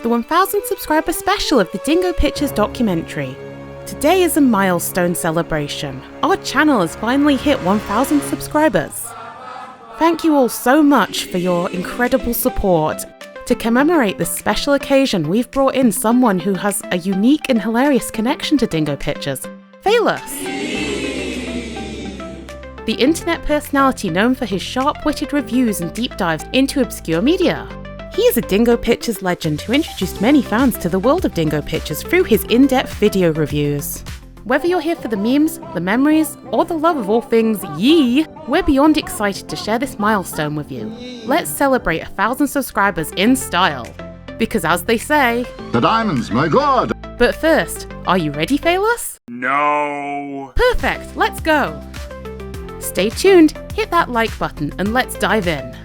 the 1000 subscriber special of the Dingo Pictures documentary. Today is a milestone celebration. Our channel has finally hit 1000 subscribers. Thank you all so much for your incredible support. To commemorate this special occasion, we've brought in someone who has a unique and hilarious connection to Dingo Pictures, Phelous. The internet personality known for his sharp-witted reviews and deep dives into obscure media. He is a Dingo Pictures legend who introduced many fans to the world of Dingo Pictures through his in-depth video reviews. Whether you're here for the memes, the memories, or the love of all things yee, we're beyond excited to share this milestone with you. Let's celebrate 1000 subscribers in style. Because as they say, the diamonds, my god! But first, are you ready, Phelous? No! Perfect, let's go! Stay tuned, hit that like button, and let's dive in.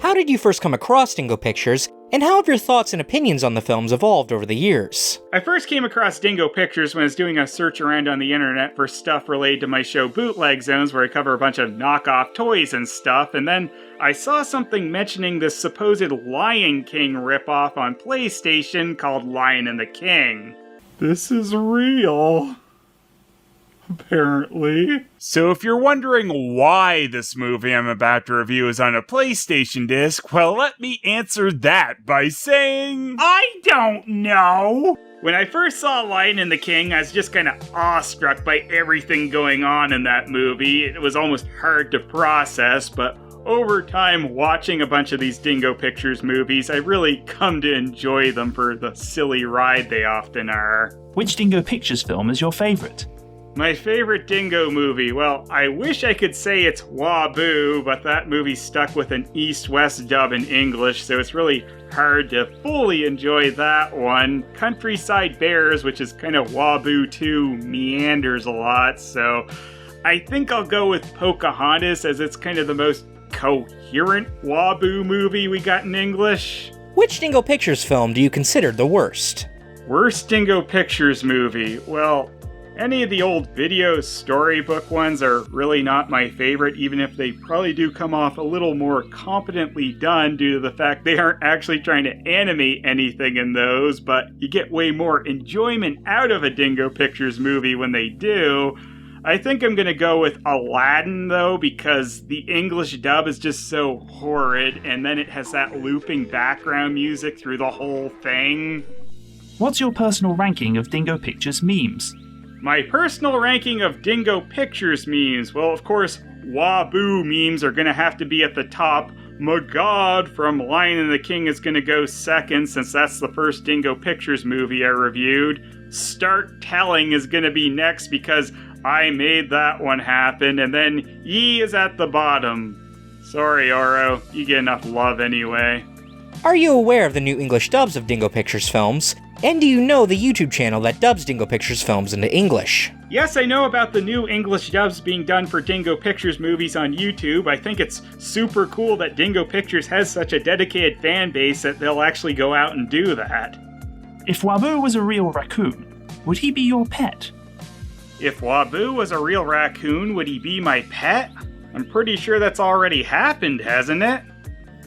How did you first come across Dingo Pictures, and how have your thoughts and opinions on the films evolved over the years? I first came across Dingo Pictures when I was doing a search around on the internet for stuff related to my show Bootleg Zones, where I cover a bunch of knockoff toys and stuff, and then I saw something mentioning this supposed Lion King ripoff on PlayStation called Lion and the King. This is real. Apparently. So if you're wondering why this movie I'm about to review is on a PlayStation disc, well, let me answer that by saying, I don't know! When I first saw Lion and the King, I was just kind of awestruck by everything going on in that movie. It was almost hard to process, but over time, watching a bunch of these Dingo Pictures movies, I really come to enjoy them for the silly ride they often are. Which Dingo Pictures film is your favourite? My favorite Dingo movie, well, I wish I could say it's Waboo, but that movie stuck with an East-West dub in English, so it's really hard to fully enjoy that one. Countryside Bears, which is kind of Waboo too, meanders a lot, so I think I'll go with Pocahontas as it's kind of the most coherent Waboo movie we got in English. Which Dingo Pictures film do you consider the worst? Worst Dingo Pictures movie? Well, any of the old video storybook ones are really not my favorite, even if they probably do come off a little more competently done due to the fact they aren't actually trying to animate anything in those, but you get way more enjoyment out of a Dingo Pictures movie when they do. I think I'm gonna go with Aladdin, though, because the English dub is just so horrid, and then it has that looping background music through the whole thing. What's your personal ranking of Dingo Pictures memes? My personal ranking of Dingo Pictures memes, well, of course, Waboo memes are gonna have to be at the top. My God from Lion and the King is gonna go second, since that's the first Dingo Pictures movie I reviewed. Start Telling is gonna be next because I made that one happen, and then Yee is at the bottom. Sorry, Oro, you get enough love anyway. Are you aware of the new English dubs of Dingo Pictures films? And do you know the YouTube channel that dubs Dingo Pictures films into English? Yes, I know about the new English dubs being done for Dingo Pictures movies on YouTube. I think it's super cool that Dingo Pictures has such a dedicated fan base that they'll actually go out and do that. If Waboo was a real raccoon, would he be your pet? If Waboo was a real raccoon, would he be my pet? I'm pretty sure that's already happened, hasn't it?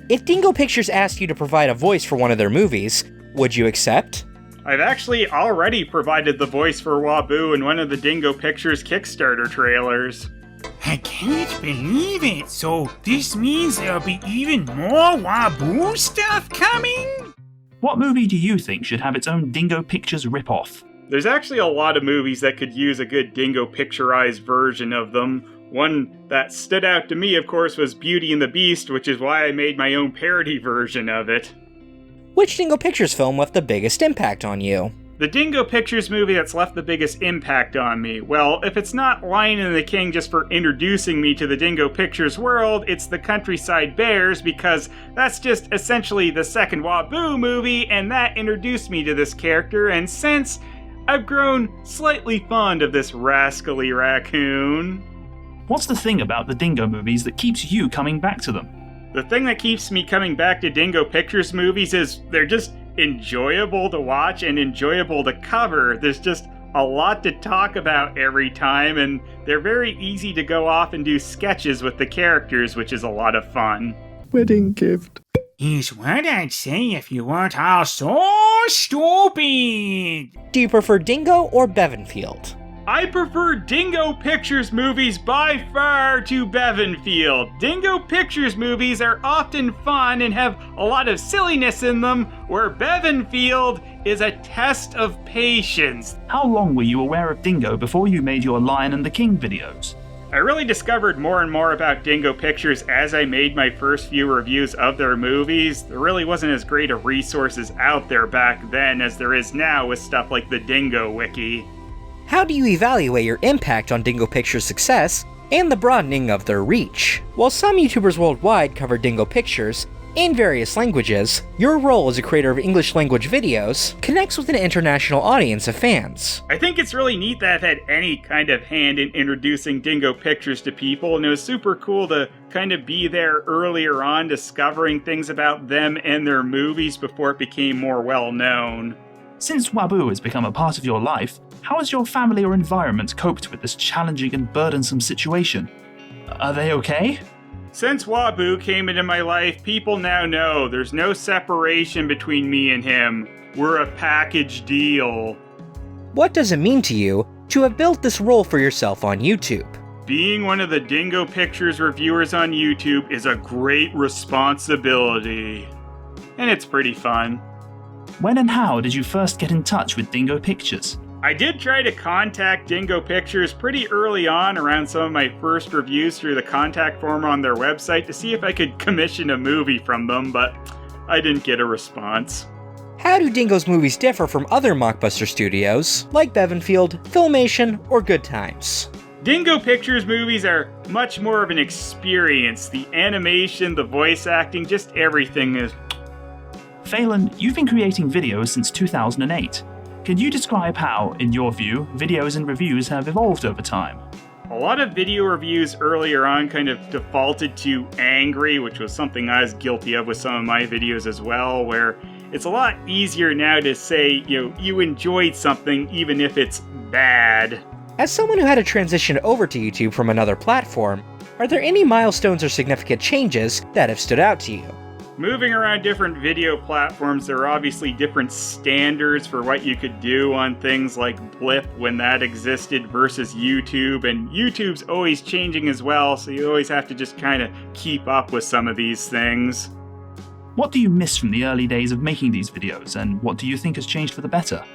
If Dingo Pictures asked you to provide a voice for one of their movies, would you accept? I've actually already provided the voice for Waboo in one of the Dingo Pictures Kickstarter trailers. I can't believe it, so this means there'll be even more Waboo stuff coming? What movie do you think should have its own Dingo Pictures ripoff? There's actually a lot of movies that could use a good Dingo Picturized version of them. One that stood out to me, of course, was Beauty and the Beast, which is why I made my own parody version of it. Which Dingo Pictures film left the biggest impact on you? The Dingo Pictures movie that's left the biggest impact on me. Well, if it's not Lion and the King just for introducing me to the Dingo Pictures world, it's the Countryside Bears, because that's just essentially the second Waboo movie, and that introduced me to this character, and since I've grown slightly fond of this rascally raccoon. What's the thing about the Dingo movies that keeps you coming back to them? The thing that keeps me coming back to Dingo Pictures movies is they're just enjoyable to watch and enjoyable to cover. There's just a lot to talk about every time, and they're very easy to go off and do sketches with the characters, which is a lot of fun. Wedding gift. is what I'd say if you weren't all so stupid. Do you prefer Dingo or Bevanfield? I prefer Dingo Pictures movies by far to Bevanfield. Dingo Pictures movies are often fun and have a lot of silliness in them, where Bevanfield is a test of patience. How long were you aware of Dingo before you made your Lion and the King videos? I really discovered more and more about Dingo Pictures as I made my first few reviews of their movies. There really wasn't as great of resources out there back then as there is now with stuff like the Dingo Wiki. How do you evaluate your impact on Dingo Pictures' success and the broadening of their reach? While some YouTubers worldwide cover Dingo Pictures in various languages, your role as a creator of English language videos connects with an international audience of fans. I think it's really neat that I've had any kind of hand in introducing Dingo Pictures to people, and it was super cool to kind of be there earlier on discovering things about them and their movies before it became more well known. Since Waboo has become a part of your life, how has your family or environment coped with this challenging and burdensome situation? Are they okay? Since Waboo came into my life, people now know there's no separation between me and him. We're a package deal. What does it mean to you to have built this role for yourself on YouTube? Being one of the Dingo Pictures reviewers on YouTube is a great responsibility. And it's pretty fun. When and how did you first get in touch with Dingo Pictures? I did try to contact Dingo Pictures pretty early on around some of my first reviews through the contact form on their website to see if I could commission a movie from them, but I didn't get a response. How do Dingo's movies differ from other Mockbuster studios, like Bevanfield, Filmation, or Good Times? Dingo Pictures movies are much more of an experience. The animation, the voice acting, just everything is... Phelan, you've been creating videos since 2008. Can you describe how, in your view, videos and reviews have evolved over time? A lot of video reviews earlier on kind of defaulted to angry, which was something I was guilty of with some of my videos as well, where it's a lot easier now to say, you enjoyed something even if it's bad. As someone who had to transition over to YouTube from another platform, are there any milestones or significant changes that have stood out to you? Moving around different video platforms, there are obviously different standards for what you could do on things like Blip when that existed versus YouTube, and YouTube's always changing as well, so you always have to just kind of keep up with some of these things. What do you miss from the early days of making these videos, and what do you think has changed for the better?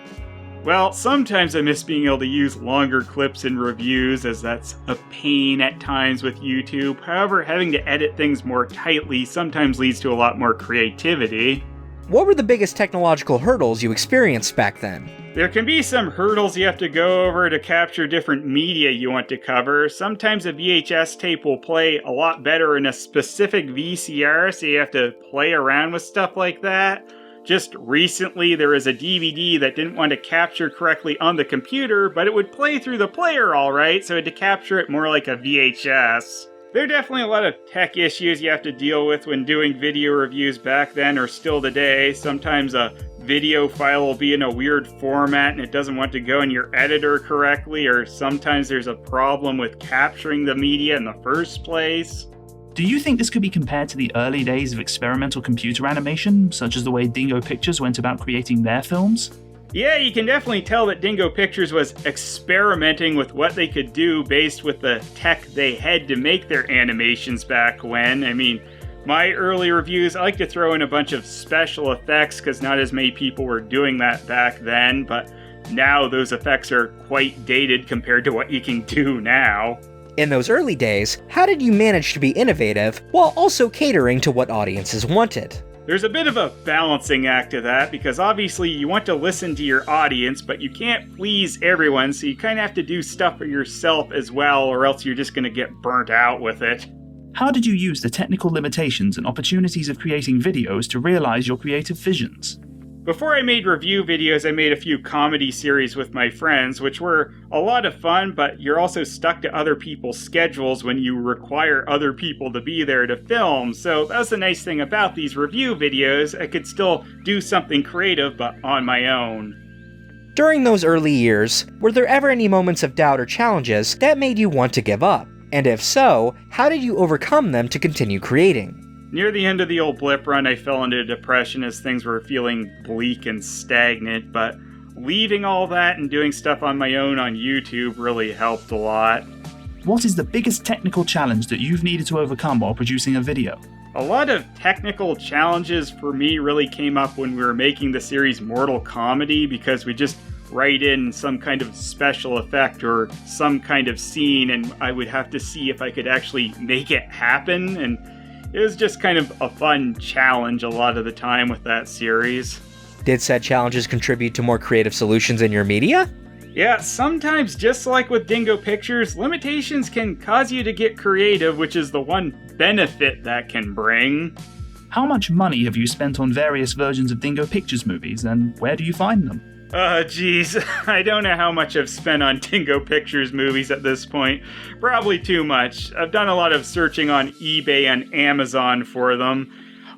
Well, sometimes I miss being able to use longer clips in reviews, as that's a pain at times with YouTube. However, having to edit things more tightly sometimes leads to a lot more creativity. What were the biggest technological hurdles you experienced back then? There can be some hurdles you have to go over to capture different media you want to cover. Sometimes a VHS tape will play a lot better in a specific VCR, so you have to play around with stuff like that. Just recently, there was a DVD that didn't want to capture correctly on the computer, but it would play through the player alright, so I had to capture it more like a VHS. There are definitely a lot of tech issues you have to deal with when doing video reviews back then or still today. Sometimes a video file will be in a weird format and it doesn't want to go in your editor correctly, or sometimes there's a problem with capturing the media in the first place. Do you think this could be compared to the early days of experimental computer animation, such as the way Dingo Pictures went about creating their films? Yeah, you can definitely tell that Dingo Pictures was experimenting with what they could do based with the tech they had to make their animations back when. I mean, my early reviews, I like to throw in a bunch of special effects because not as many people were doing that back then, but now those effects are quite dated compared to what you can do now. In those early days, how did you manage to be innovative while also catering to what audiences wanted? There's a bit of a balancing act to that, because obviously you want to listen to your audience, but you can't please everyone, so you kind of have to do stuff for yourself as well, or else you're just going to get burnt out with it. How did you use the technical limitations and opportunities of creating videos to realize your creative visions? Before I made review videos, I made a few comedy series with my friends, which were a lot of fun, but you're also stuck to other people's schedules when you require other people to be there to film. So that was the nice thing about these review videos. I could still do something creative, but on my own. During those early years, were there ever any moments of doubt or challenges that made you want to give up? And if so, how did you overcome them to continue creating? Near the end of the old blip run, I fell into depression as things were feeling bleak and stagnant, but leaving all that and doing stuff on my own on YouTube really helped a lot. What is the biggest technical challenge that you've needed to overcome while producing a video? A lot of technical challenges for me really came up when we were making the series Mortal Comedy, because we just write in some kind of special effect or some kind of scene, and I would have to see if I could actually make it happen, and it was just kind of a fun challenge a lot of the time with that series. Did said challenges contribute to more creative solutions in your media? Yeah, sometimes, just like with Dingo Pictures, limitations can cause you to get creative, which is the one benefit that can bring. How much money have you spent on various versions of Dingo Pictures movies, and where do you find them? Geez, I don't know how much I've spent on Dingo Pictures movies at this point. Probably too much. I've done a lot of searching on eBay and Amazon for them.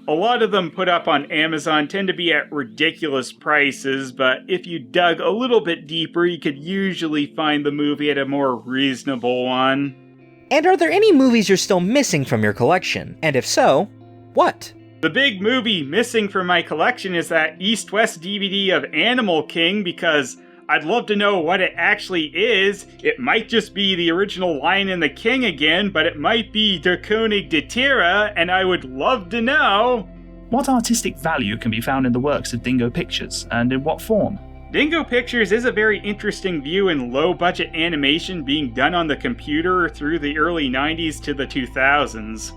A lot of them put up on Amazon tend to be at ridiculous prices, but if you dug a little bit deeper, you could usually find the movie at a more reasonable one. And are there any movies you're still missing from your collection? And if so, what? The big movie missing from my collection is that East-West DVD of Animal King, because I'd love to know what it actually is. It might just be the original Lion and the King again, but it might be Der König der Tiere, and I would love to know. What artistic value can be found in the works of Dingo Pictures, and in what form? Dingo Pictures is a very interesting view in low-budget animation being done on the computer through the early 90s to the 2000s.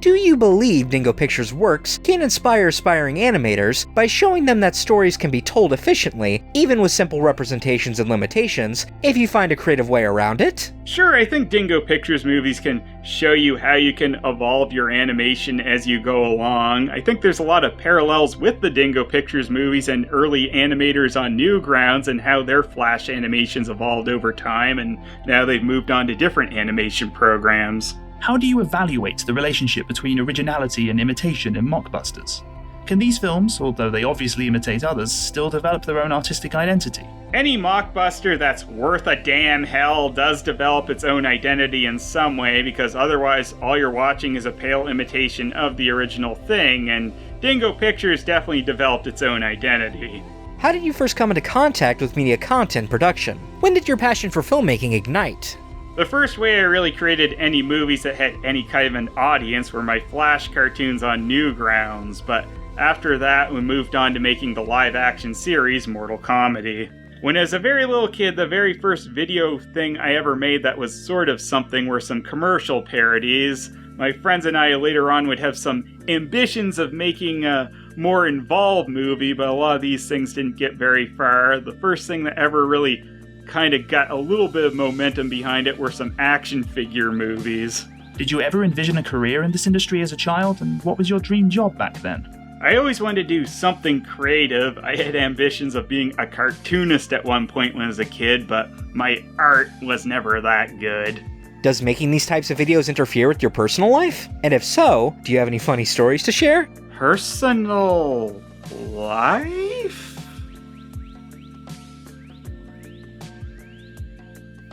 Do you believe Dingo Pictures' works can inspire aspiring animators by showing them that stories can be told efficiently, even with simple representations and limitations, if you find a creative way around it? Sure, I think Dingo Pictures movies can show you how you can evolve your animation as you go along. I think there's a lot of parallels with the Dingo Pictures movies and early animators on Newgrounds and how their flash animations evolved over time, and now they've moved on to different animation programs. How do you evaluate the relationship between originality and imitation in Mockbusters? Can these films, although they obviously imitate others, still develop their own artistic identity? Any mockbuster that's worth a damn hell does develop its own identity in some way, because otherwise all you're watching is a pale imitation of the original thing, and Dingo Pictures definitely developed its own identity. How did you first come into contact with media content production? When did your passion for filmmaking ignite? The first way I really created any movies that had any kind of an audience were my Flash cartoons on Newgrounds, but after that we moved on to making the live-action series Mortal Comedy. When I was a very little kid, the very first video thing I ever made that was sort of something were some commercial parodies. My friends and I later on would have some ambitions of making a more involved movie, but a lot of these things didn't get very far. The first thing that ever really kind of got a little bit of momentum behind it were some action figure movies. Did you ever envision a career in this industry as a child, and what was your dream job back then? I always wanted to do something creative. I had ambitions of being a cartoonist at one point when I was a kid, but my art was never that good. Does making these types of videos interfere with your personal life? And if so, do you have any funny stories to share? Personal life?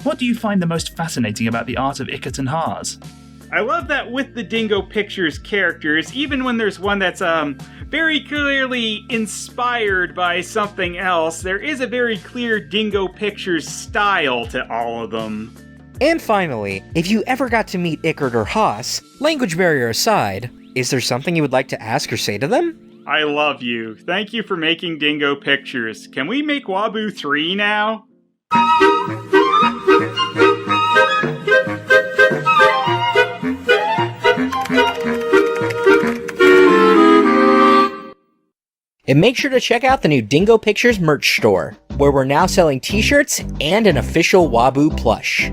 What do you find the most fascinating about the art of Ickert and Haas? I love that with the Dingo Pictures characters, even when there's one that's very clearly inspired by something else, there is a very clear Dingo Pictures style to all of them. And finally, if you ever got to meet Ickert or Haas, language barrier aside, is there something you would like to ask or say to them? I love you. Thank you for making Dingo Pictures. Can we make Waboo 3 now? And make sure to check out the new Dingo Pictures merch store, where we're now selling t-shirts and an official Waboo plush.